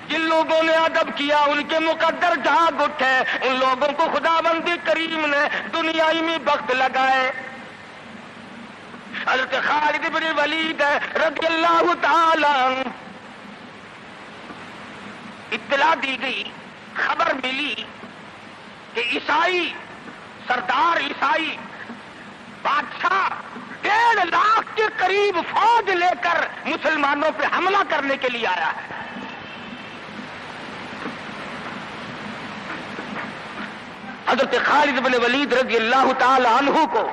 جن لوگوں نے ادب کیا ان کے مقدر جاگ اٹھے، ان لوگوں کو خداوند کریم نے دنیائی میں بخت لگائے۔ حضرت خالد بن ولید رضی اللہ تعالی عنہ، اطلاع دی گئی، خبر ملی کہ عیسائی سردار عیسائی بادشاہ 1.5 لاکھ کے قریب فوج لے کر مسلمانوں پہ حملہ کرنے کے لیے آیا ہے۔ حضرت خالد بن ولید رضی اللہ تعالی عنہ کو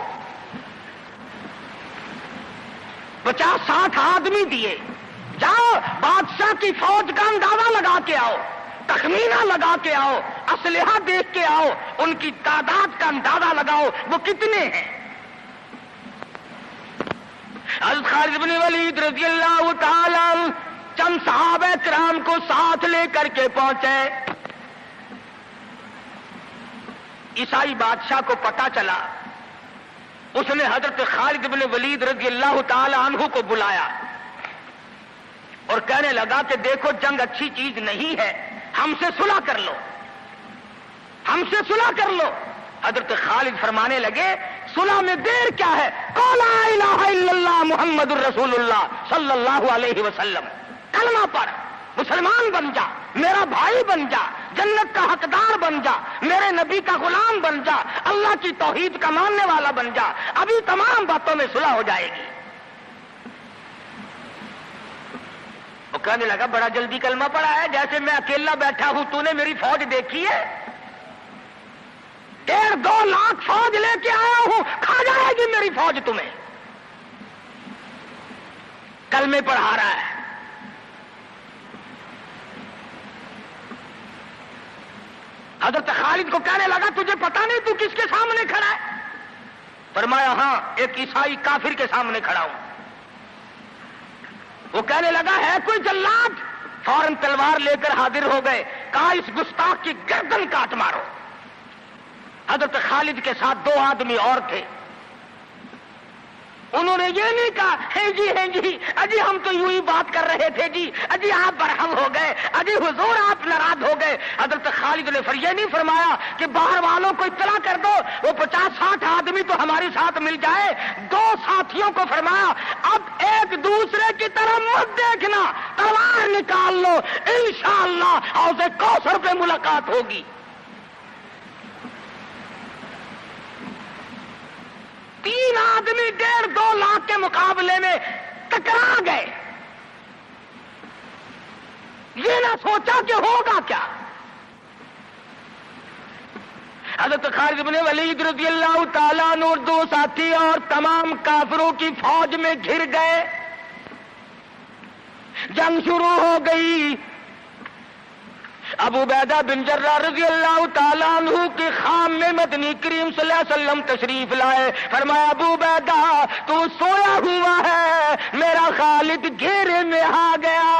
50-60 آدمی دیے، جاؤ بادشاہ کی فوج کا اندازہ لگا کے آؤ، تخمینہ لگا کے آؤ، اسلحہ دیکھ کے آؤ، ان کی تعداد کا اندازہ لگاؤ وہ کتنے ہیں۔ حضرت خالد بن ولید رضی اللہ تعالی عنہ چند صحابہ کرام کو ساتھ لے کر کے پہنچے۔ عیسائی بادشاہ کو پتا چلا، اس نے حضرت خالد بن ولید رضی اللہ تعالی عنہ کو بلایا اور کہنے لگا کہ دیکھو جنگ اچھی چیز نہیں ہے، ہم سے صلح کر لو، ہم سے صلح کر لو۔ حضرت خالد فرمانے لگے صلح میں دیر کیا ہے، قول لا الہ الا اللہ محمد الرسول اللہ صلی اللہ علیہ وسلم، کلمہ پڑھ، مسلمان بن جا، میرا بھائی بن جا، جنت کا حقدار بن جا، میرے نبی کا غلام بن جا، اللہ کی توحید کا ماننے والا بن جا، ابھی تمام باتوں میں صلح ہو جائے گی۔ وہ کہنے لگا بڑا جلدی کلمہ پڑھا ہے، جیسے میں اکیلا بیٹھا ہوں، تو نے میری فوج دیکھی ہے؟ 1.5-2 لاکھ فوج لے کے آیا ہوں، کھا جائے گی میری فوج تمہیں۔ کلمے پڑھا رہا ہے۔ حضرت خالد کو کہنے لگا تجھے پتا نہیں تو کس کے سامنے کھڑا ہے؟ فرمایا ہاں ایک عیسائی کافر کے سامنے کھڑا ہوں۔ وہ کہنے لگا ہے کوئی جلاد؟ فوراً تلوار لے کر حاضر ہو گئے، کہا اس گستاخ کی گردن کاٹ مارو۔ حضرت خالد کے ساتھ 2 آدمی اور تھے، انہوں نے یہ نہیں کہا ہے جی اجی ہم تو یوں ہی بات کر رہے تھے جی، اجی آپ برہم ہو گئے، اجی حضور آپ ناراض ہو گئے۔ حضرت خالد نے یہ نہیں فرمایا کہ باہر والوں کو اطلاع کر دو، وہ 50-60 آدمی تو ہمارے ساتھ مل جائے۔ 2 ساتھیوں کو فرمایا اب ایک دوسرے کی طرف مت دیکھنا، تلوار نکال لو، انشاءاللہ حوض کوثر پہ ملاقات ہوگی۔ 3 آدمی 1.5-2 لاکھ کے مقابلے میں ٹکرا گئے، یہ نہ سوچا کہ ہوگا کیا۔ حضرت خالد بن ولید رضی اللہ تعالیٰ عنہ اور 2 ساتھی اور تمام کافروں کی فوج میں گھر گئے، جنگ شروع ہو گئی۔ ابو عبیدہ بن جراح رضی اللہ تعالیٰ عنہ کے خام میں مدنی کریم صلی اللہ علیہ وسلم تشریف لائے، فرمایا ابو عبیدہ تو سویا ہوا ہے، میرا خالد گھیرے میں آ گیا۔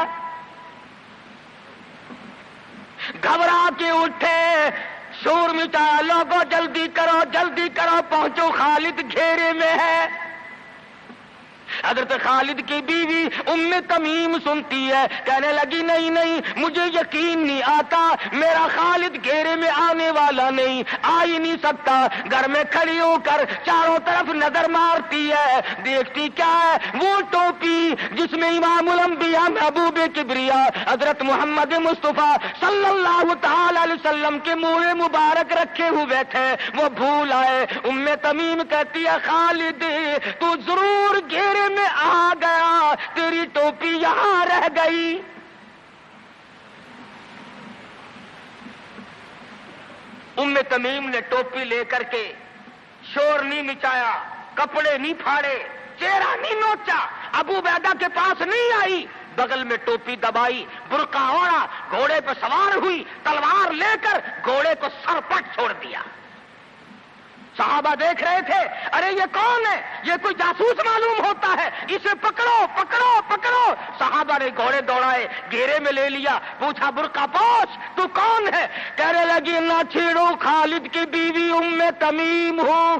گھبرا کے اٹھے، شور مچایا، لوگوں جلدی کرو پہنچو، خالد گھیرے میں ہے۔ حضرت خالد کی بیوی ام تمیم سنتی ہے، کہنے لگی نہیں مجھے یقین نہیں آتا، میرا خالد گھیرے میں آنے والا نہیں، آ ہی نہیں سکتا۔ گھر میں کھڑی ہو کر چاروں طرف نظر مارتی ہے، دیکھتی کیا ہے؟ وہ ٹوپی جس میں امام الانبیاء محبوب کبریا حضرت محمد مصطفیٰ صلی اللہ تعالی علیہ وسلم کے منہ مبارک رکھے ہوئے تھے، وہ بھول آئے۔ ام تمیم کہتی ہے خالد تو ضرور گھیرے میں آ گیا، تیری ٹوپی یہاں رہ گئی۔ ام تمیم نے ٹوپی لے کر کے شور نہیں مچایا، کپڑے نہیں پھاڑے، چہرہ نہیں نوچا، ابو عبیدہ کے پاس نہیں آئی، بغل میں ٹوپی دبائی، برقع اوڑھا، گھوڑے پہ سوار ہوئی، تلوار لے کر گھوڑے کو سر پٹ چھوڑ دیا۔ صحابہ دیکھ رہے تھے، ارے یہ کون ہے؟ یہ کوئی جاسوس معلوم ہوتا ہے، اسے پکڑو۔ صحابہ نے گھوڑے دوڑائے، گھیرے میں لے لیا، پوچھا برقع پوش تو کون ہے؟ کہنے لگی نہ چھیڑو، خالد کی بیوی ام تمیم ہوں۔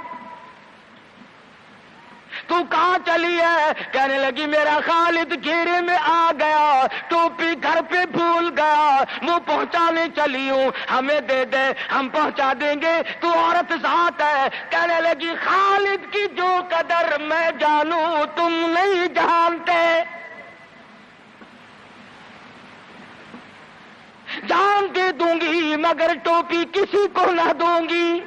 تو کہاں چلی ہے؟ کہنے لگی میرا خالد گھیرے میں آ گیا، ٹوپی گھر پہ بھول گیا، وہ پہنچانے چلی ہوں، ہمیں دے دے ہم پہنچا دیں گے، تو عورت ذات ہے۔ کہنے لگی خالد کی جو قدر میں جانوں تم نہیں جانتے، جان دے دوں گی مگر ٹوپی کسی کو نہ دوں گی۔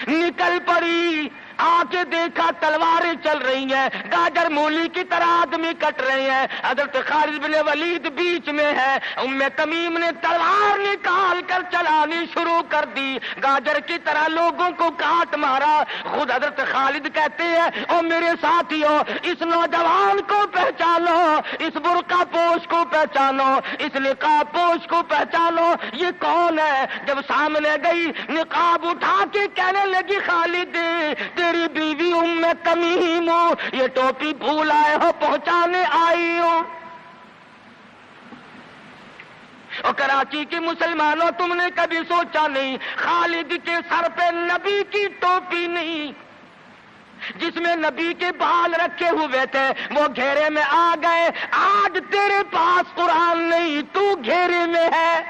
نکل پڑی، آ کے دیکھا تلواریں چل رہی ہیں، گاجر مولی کی طرح آدمی کٹ رہے ہیں، حضرت خالد بن ولید بیچ میں ہے۔ ام تمیم نے تلوار نکال کر چلانی شروع کر دی، گاجر کی طرح لوگوں کو کاٹ مارا۔ خود حضرت خالد کہتے ہیں او میرے ساتھیوں، اس نوجوان کو پہچانو، اس برقع پوش کو پہچانو، اس نقاب پوش کو پہچانو، یہ کون ہے؟ جب سامنے گئی نقاب اٹھا کے کہنے لگی خالد تیری بیوی ام تمیم ہوں، یہ ٹوپی بھول آئے ہو، پہنچانے آئی ہوں۔ اور کراچی کے مسلمانوں تم نے کبھی سوچا نہیں خالد کے سر پہ نبی کی ٹوپی نہیں، جس میں نبی کے بال رکھے ہوئے تھے، وہ گھیرے میں آ گئے۔ آج تیرے پاس قرآن نہیں، تو گھیرے میں ہے۔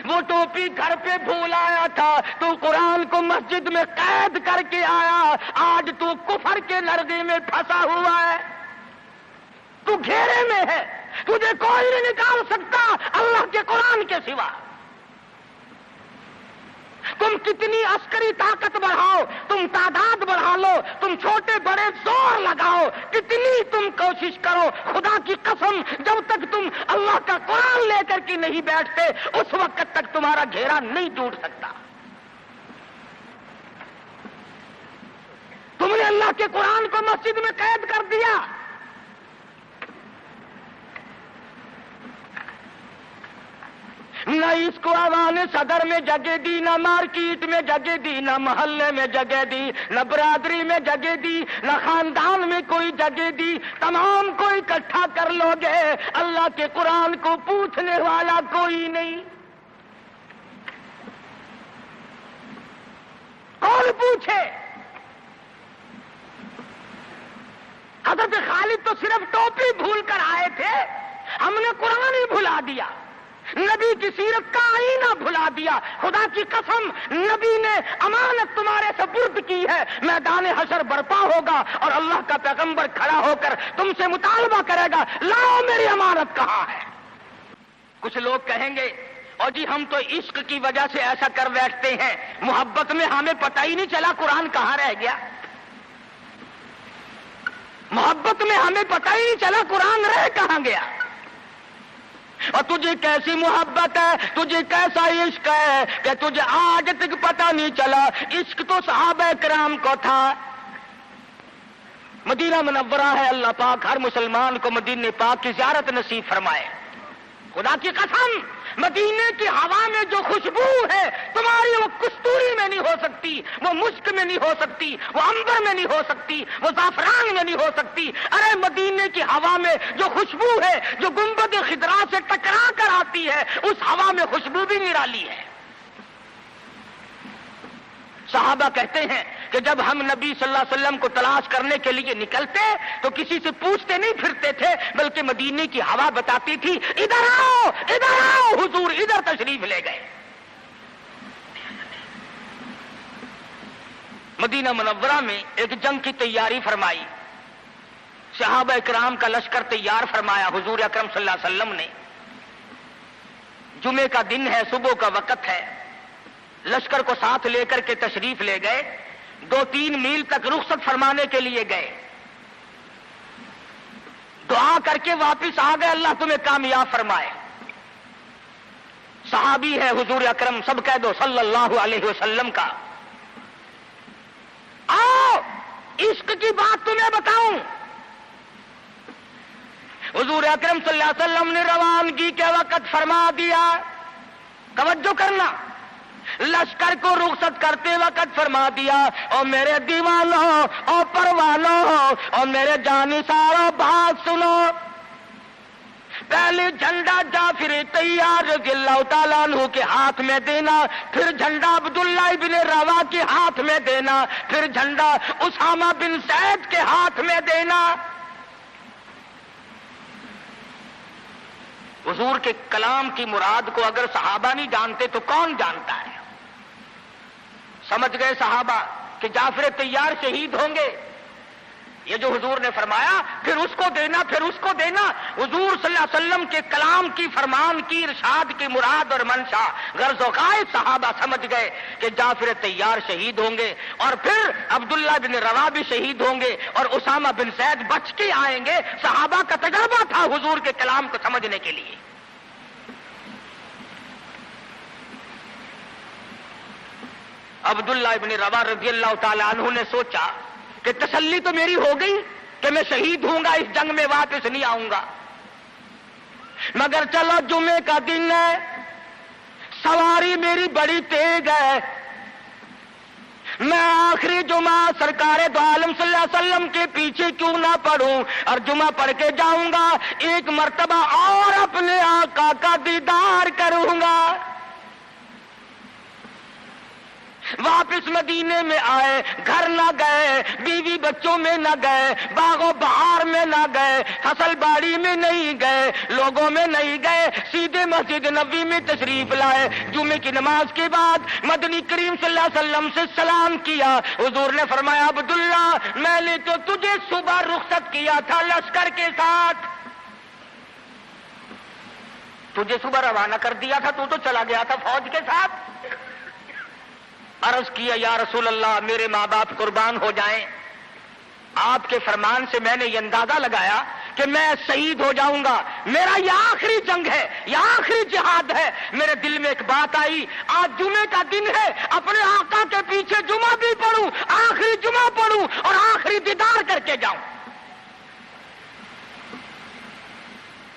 وہ ٹوپی گھر پہ بھول آیا تھا، تو قرآن کو مسجد میں قید کر کے آیا، آج تو کفر کے لرزے میں پھنسا ہوا ہے، تو گھیرے میں ہے، تجھے کوئی نہیں نکال سکتا اللہ کے قرآن کے سوا۔ تم کتنی عسکری طاقت بڑھاؤ، تم تعداد بڑھا لو، تم چھوٹے بڑے زور لگاؤ، کتنی تم کوشش کرو، خدا کی قسم جب تک تم اللہ کا قرآن لے کر کے نہیں بیٹھتے اس وقت تک تمہارا گھیرا نہیں ٹوٹ سکتا۔ تم نے اللہ کے قرآن کو مسجد میں قید کر دیا۔ نہ اس کو عوام صدر میں جگہ دی، نہ مارکیٹ میں جگہ دی، نہ محلے میں جگہ دی، نہ برادری میں جگہ دی، نہ خاندان میں کوئی جگہ دی۔ تمام کو اکٹھا کر لو گے، اللہ کے قرآن کو پوچھنے والا کوئی نہیں۔ کون پوچھے؟ حضرت خالد تو صرف ٹوپی بھول کر آئے تھے، ہم نے قرآن ہی بھلا دیا، نبی کی سیرت کا آئینہ بھلا دیا۔ خدا کی قسم نبی نے امانت تمہارے سپرد کی ہے، میدان حشر برپا ہوگا اور اللہ کا پیغمبر کھڑا ہو کر تم سے مطالبہ کرے گا، لاؤ میری امانت کہاں ہے؟ کچھ لوگ کہیں گے اور جی ہم تو عشق کی وجہ سے ایسا کر بیٹھتے ہیں، محبت میں ہمیں پتہ ہی نہیں چلا قرآن کہاں رہ گیا، محبت میں ہمیں پتہ ہی نہیں چلا قرآن رہ کہاں گیا۔ اور تجھے کیسی محبت ہے، تجھے کیسا عشق ہے کہ تجھے آج تک پتہ نہیں چلا۔ عشق تو صحابہ کرام کو تھا۔ مدینہ منورہ ہے، اللہ پاک ہر مسلمان کو مدینہ پاک کی زیارت نصیب فرمائے۔ خدا کی قسم مدینے کی ہوا میں جو خوشبو ہے تمہاری، وہ کستوری میں نہیں ہو سکتی، وہ مشک میں نہیں ہو سکتی، وہ عنبر میں نہیں ہو سکتی، وہ زعفران میں نہیں ہو سکتی۔ ارے مدینے کی ہوا میں جو خوشبو ہے، جو گنبد خضرا سے ٹکرا کر آتی ہے، اس ہوا میں خوشبو بھی نرالی ہے۔ صحابہ کہتے ہیں کہ جب ہم نبی صلی اللہ علیہ وسلم کو تلاش کرنے کے لیے نکلتے تو کسی سے پوچھتے نہیں پھرتے تھے، بلکہ مدینے کی ہوا بتاتی تھی ادھر آؤ ادھر آؤ، حضور ادھر تشریف لے گئے۔ مدینہ منورہ میں ایک جنگ کی تیاری فرمائی، صحابہ کرام کا لشکر تیار فرمایا، حضور اکرم صلی اللہ علیہ وسلم نے۔ جمعے کا دن ہے، صبح کا وقت ہے، لشکر کو ساتھ لے کر کے تشریف لے گئے، 2-3 میل تک رخصت فرمانے کے لیے گئے، دعا کر کے واپس آ گئے، اللہ تمہیں کامیاب فرمائے۔ صحابی ہے حضور اکرم، سب کہہ دو صلی اللہ علیہ وسلم کا۔ آؤ عشق کی بات تمہیں بتاؤں، حضور اکرم صلی اللہ علیہ وسلم نے روانگی کے وقت فرما دیا، توجہ کرنا، لشکر کو رخصت کرتے وقت فرما دیا، اور میرے دیوانوں اور پروانوں اور میرے جانثاروں بات سنو، پہلے جھنڈا جعفر طیار رضی اللہ تعالیٰ عنہ کے ہاتھ میں دینا، پھر جھنڈا عبداللہ ابن روا کے ہاتھ میں دینا، پھر جھنڈا اسامہ بن زید کے ہاتھ میں دینا۔ حضور کے کلام کی مراد کو اگر صحابہ نہیں جانتے تو کون جانتا ہے؟ سمجھ گئے صحابہ کہ جعفر طیار شہید ہوں گے، یہ جو حضور نے فرمایا پھر اس کو دینا، پھر اس کو دینا۔ حضور صلی اللہ علیہ وسلم کے کلام کی، فرمان کی، ارشاد کی مراد اور منشا غرض و غائب صحابہ سمجھ گئے کہ جعفر طیار شہید ہوں گے، اور پھر عبداللہ بن روا بھی شہید ہوں گے، اور اسامہ بن زید بچ کے آئیں گے۔ صحابہ کا تجربہ تھا حضور کے کلام کو سمجھنے کے لیے۔ عبداللہ ابن روا رضی اللہ تعالی عنہ نے سوچا کہ تسلی تو میری ہو گئی کہ میں شہید ہوں گا، اس جنگ میں واپس نہیں آؤں گا، مگر چلو جمعے کا دن ہے، سواری میری بڑی تیز ہے، میں آخری جمعہ سرکار دو عالم صلی اللہ علیہ وسلم کے پیچھے کیوں نہ پڑھوں اور جمعہ پڑھ کے جاؤں گا، ایک مرتبہ اور اپنے آقا کا دیدار کروں گا۔ واپس مدینے میں آئے، گھر نہ گئے، بیوی بچوں میں نہ گئے، باغ و بہار میں نہ گئے، فصل باڑی میں نہیں گئے، لوگوں میں نہیں گئے، سیدھے مسجد نبوی میں تشریف لائے۔ جمعے کی نماز کے بعد مدنی کریم صلی اللہ علیہ وسلم سے سلام کیا۔ حضور نے فرمایا عبداللہ میں نے تو تجھے صبح رخصت کیا تھا لشکر کے ساتھ، تجھے صبح روانہ کر دیا تھا، تو چلا گیا تھا فوج کے ساتھ۔ عرض کیا یا رسول اللہ میرے ماں باپ قربان ہو جائیں، آپ کے فرمان سے میں نے یہ اندازہ لگایا کہ میں شہید ہو جاؤں گا، میرا یہ آخری جنگ ہے، یہ آخری جہاد ہے۔ میرے دل میں ایک بات آئی، آج جمعے کا دن ہے، اپنے آقا کے پیچھے جمعہ بھی پڑھوں، آخری جمعہ پڑھوں اور آخری دیدار کر کے جاؤں۔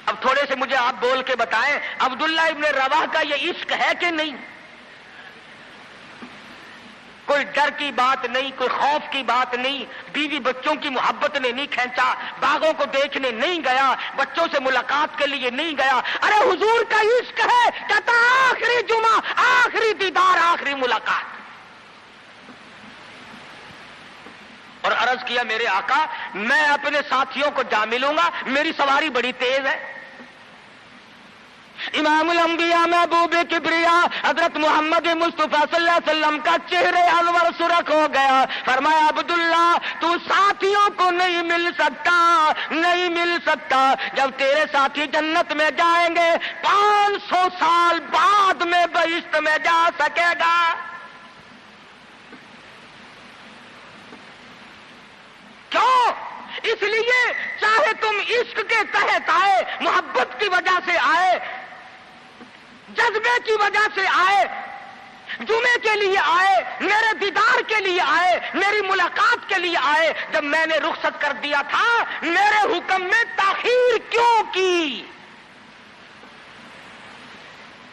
اب تھوڑے سے مجھے آپ بول کے بتائیں عبداللہ ابن رواح کا یہ عشق ہے کہ نہیں؟ کوئی ڈر کی بات نہیں، کوئی خوف کی بات نہیں، بیوی بچوں کی محبت نے نہیں کھینچا، باغوں کو دیکھنے نہیں گیا، بچوں سے ملاقات کے لیے نہیں گیا۔ ارے حضور کا عشق ہے، کہتا آخری جمعہ، آخری دیدار، آخری ملاقات۔ اور عرض کیا میرے آقا میں اپنے ساتھیوں کو جا ملوں گا، میری سواری بڑی تیز ہے۔ امام الانبیاء محبوب کبریا حضرت محمد مصطفیٰ صلی اللہ علیہ وسلم کا چہرے انور سرخ ہو گیا۔ فرمایا عبداللہ تو ساتھیوں کو نہیں مل سکتا، نہیں مل سکتا، جب تیرے ساتھی جنت میں جائیں گے 500 سال بعد میں بہشت میں جا سکے گا۔ کیوں؟ اس لیے چاہے تم عشق کے تحت آئے، محبت کی وجہ سے آئے، جذبے کی وجہ سے آئے، جمعے کے لیے آئے، میرے دیدار کے لیے آئے، میری ملاقات کے لیے آئے، جب میں نے رخصت کر دیا تھا میرے حکم میں تاخیر کیوں کی؟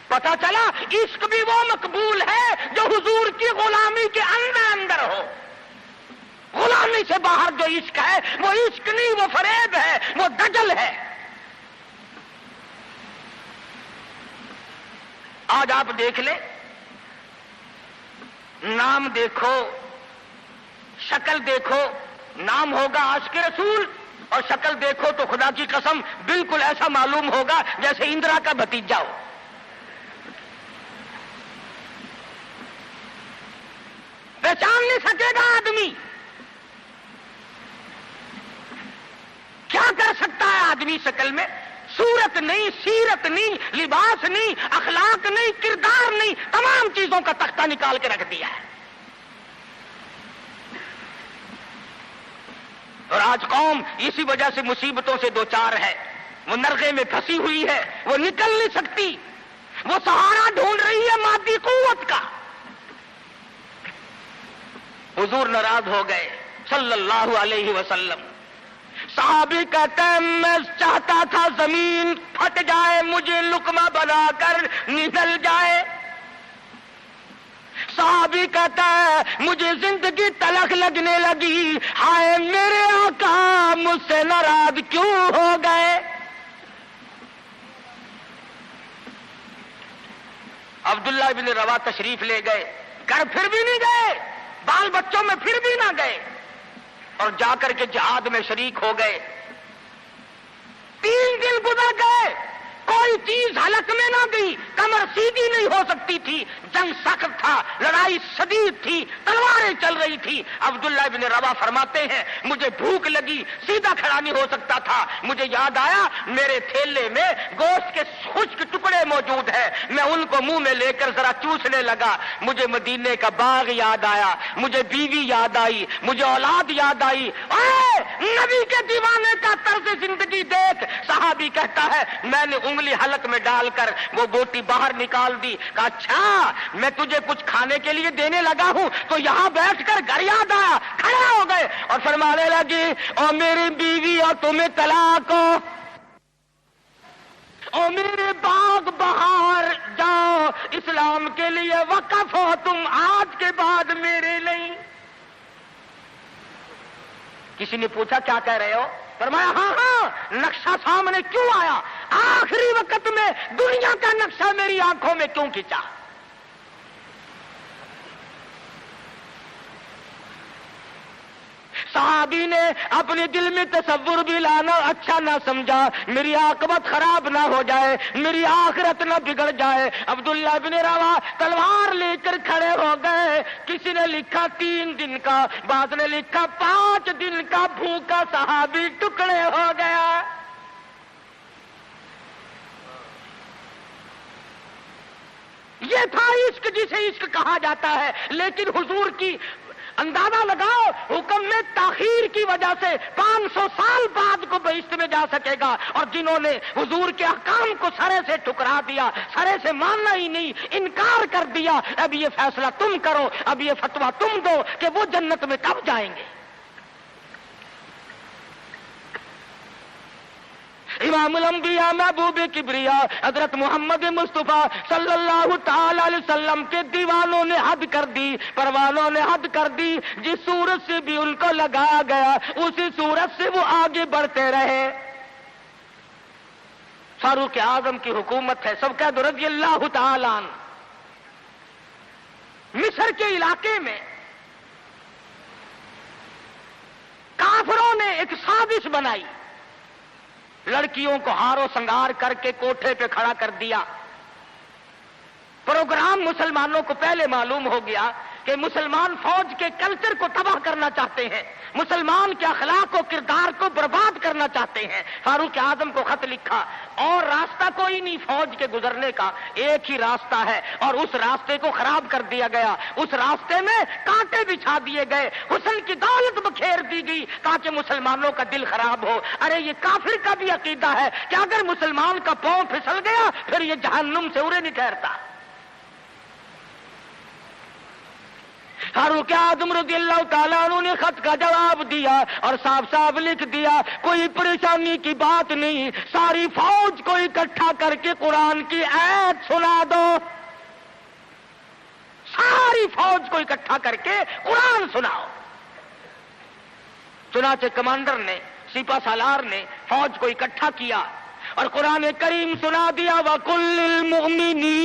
پتہ چلا عشق بھی وہ مقبول ہے جو حضور کی غلامی کے اندر اندر ہو۔ غلامی سے باہر جو عشق ہے وہ عشق نہیں، وہ فریب ہے، وہ دجل ہے۔ آج آپ دیکھ لیں، نام دیکھو، شکل دیکھو، نام ہوگا عاشق رسول اور شکل دیکھو تو خدا کی قسم بالکل ایسا معلوم ہوگا جیسے اندرا کا بھتیجا ہو۔ پہچان نہیں سکے گا آدمی۔ کیا کر سکتا ہے آدمی شکل میں؟ صورت نہیں، سیرت نہیں، لباس نہیں، اخلاق نہیں، کردار نہیں، تمام چیزوں کا تختہ نکال کے رکھ دیا ہے۔ اور آج قوم اسی وجہ سے مصیبتوں سے دوچار ہے، وہ نرغے میں پھنسی ہوئی ہے، وہ نکل نہیں سکتی، وہ سہارا ڈھونڈ رہی ہے مادی قوت کا۔ حضور ناراض ہو گئے صلی اللہ علیہ وسلم۔ صحابی کہتے ہیں میں چاہتا تھا زمین پھٹ جائے، مجھے لقمہ بنا کر نگل جائے۔ صحابی کہتا ہے مجھے زندگی تلخ لگنے لگی، ہائے میرے آقا مجھ سے ناراض کیوں ہو گئے؟ عبداللہ بن روا تشریف لے گئے، گھر پھر بھی نہیں گئے، بال بچوں میں پھر بھی نہ گئے، اور جا کر کے جہاد میں شریک ہو گئے۔ 3 دن گزر گئے، کوئی چیز حلق میں نہ گئی، کمر سیدھی نہیں ہو سکتی تھی، جنگ سخت تھا، لڑائی شدید تھی، تلواریں چل رہی تھی۔ عبداللہ بن روا فرماتے ہیں مجھے بھوک لگی، سیدھا کھڑا نہیں ہو سکتا تھا، مجھے یاد آیا میرے تھیلے میں گوشت کے خشک ٹکڑے موجود ہیں، میں ان کو منہ میں لے کر ذرا چوسنے لگا، مجھے مدینے کا باغ یاد آیا، مجھے بیوی یاد آئی، مجھے اولاد یاد آئی۔ اے نبی کے دیوانے کا طرز زندگی دیکھ۔ صحابی کہتا ہے میں نے انگلی حلق میں ڈال کر وہ بوٹی باہر نکال دی، کہا اچھا میں تجھے کچھ کھانے کے لیے دینے لگا ہوں تو یہاں بیٹھ کر گھر یاد آیا، کھڑے ہو گئے اور فرمانے لگی اور میری بیوی اور تمہیں طلاق ہو، اور میرے باغ بہار جاؤ، اسلام کے لیے وقف ہو تم، آج کے بعد میرے نہیں۔ کسی نے پوچھا کیا کہہ رہے ہو؟ فرمایا ہاں ہاں، نقشہ سامنے کیوں آیا؟ آخری وقت میں دنیا کا نقشہ میری آنکھوں میں کیوں کھینچا؟ صحابی نے اپنے دل میں تصور بھی لانا اچھا نہ سمجھا، میری عاقبت خراب نہ ہو جائے، میری آخرت نہ بگڑ جائے۔ عبداللہ بن روا تلوار لے کر کھڑے ہو گئے۔ کسی نے لکھا 3 دن کا، بعض نے لکھا 5 دن کا بھوکا صحابی ٹکڑے ہو گیا۔ یہ تھا عشق جسے عشق کہا جاتا ہے، لیکن حضور کی اندازہ لگاؤ حکم میں تاخیر کی وجہ سے 500 سال بعد کو بہشت میں جا سکے گا، اور جنہوں نے حضور کے احکام کو سرے سے ٹھکرا دیا، سرے سے ماننا ہی نہیں، انکار کر دیا، اب یہ فیصلہ تم کرو، اب یہ فتویٰ تم دو کہ وہ جنت میں کب جائیں گے۔ امام الانبیاء محبوب کبریا حضرت محمد مصطفیٰ صلی اللہ تعالی علیہ وسلم کے دیوانوں نے حد کر دی، پروانوں نے حد کر دی، جس صورت سے بھی ان کو لگایا گیا اسی صورت سے وہ آگے بڑھتے رہے۔ فاروق اعظم کی حکومت ہے، سب کہہ دو رضی اللہ تعالی عنہ۔ مصر کے علاقے میں کافروں نے ایک سازش بنائی، لڑکیوں کو ہار و سنگار کر کے کوٹھے پہ کھڑا کر دیا۔ پروگرام مسلمانوں کو پہلے معلوم ہو گیا کہ مسلمان فوج کے کلچر کو تباہ کرنا چاہتے ہیں، مسلمان کے اخلاق و کردار کو برباد کرنا چاہتے ہیں۔ فاروق اعظم کو خط لکھا، اور راستہ کوئی نہیں فوج کے گزرنے کا، ایک ہی راستہ ہے، اور اس راستے کو خراب کر دیا گیا، اس راستے میں کانٹے بچھا دیے گئے، حسن کی دولت بکھیر دی گئی تاکہ مسلمانوں کا دل خراب ہو۔ ارے یہ کافر کا بھی عقیدہ ہے کہ اگر مسلمان کا پاؤں پھسل گیا پھر یہ جہنم سے ارے نہیں ٹھہرتا۔ فاروق اعظم رضی اللہ تعالیٰ عنہ نے خط کا جواب دیا اور صاف صاف لکھ دیا کوئی پریشانی کی بات نہیں، ساری فوج کو اکٹھا کر کے قرآن کی آیت سنا دو، ساری فوج کو اکٹھا کر کے قرآن سناؤ۔ چنانچہ کمانڈر نے، سپہ سالار نے فوج کو اکٹھا کیا اور قرآن کریم سنا دیا، وَقُلْ لِلْمُؤْمِنِينَ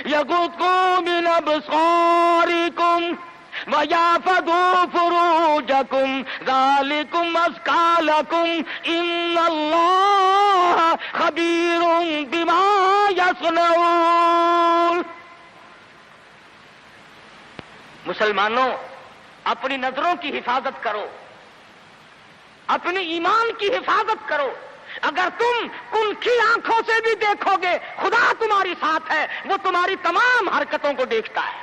يَغُضُّوا مِنْ أَبْصَارِكُمْ وَيَحْفَظُوا فُرُوجَكُمْ ذَلِكُمْ أَزْكَىٰ لَكُمْ إِنَّ اللَّهَ خَبِيرٌ بِمَا يَصْنَعُونَ۔ مسلمانوں اپنی نظروں کی حفاظت کرو، اپنی ایمان کی حفاظت کرو۔ اگر تم کنکھی آنکھوں سے بھی دیکھو گے خدا تمہاری ساتھ ہے، وہ تمہاری تمام حرکتوں کو دیکھتا ہے۔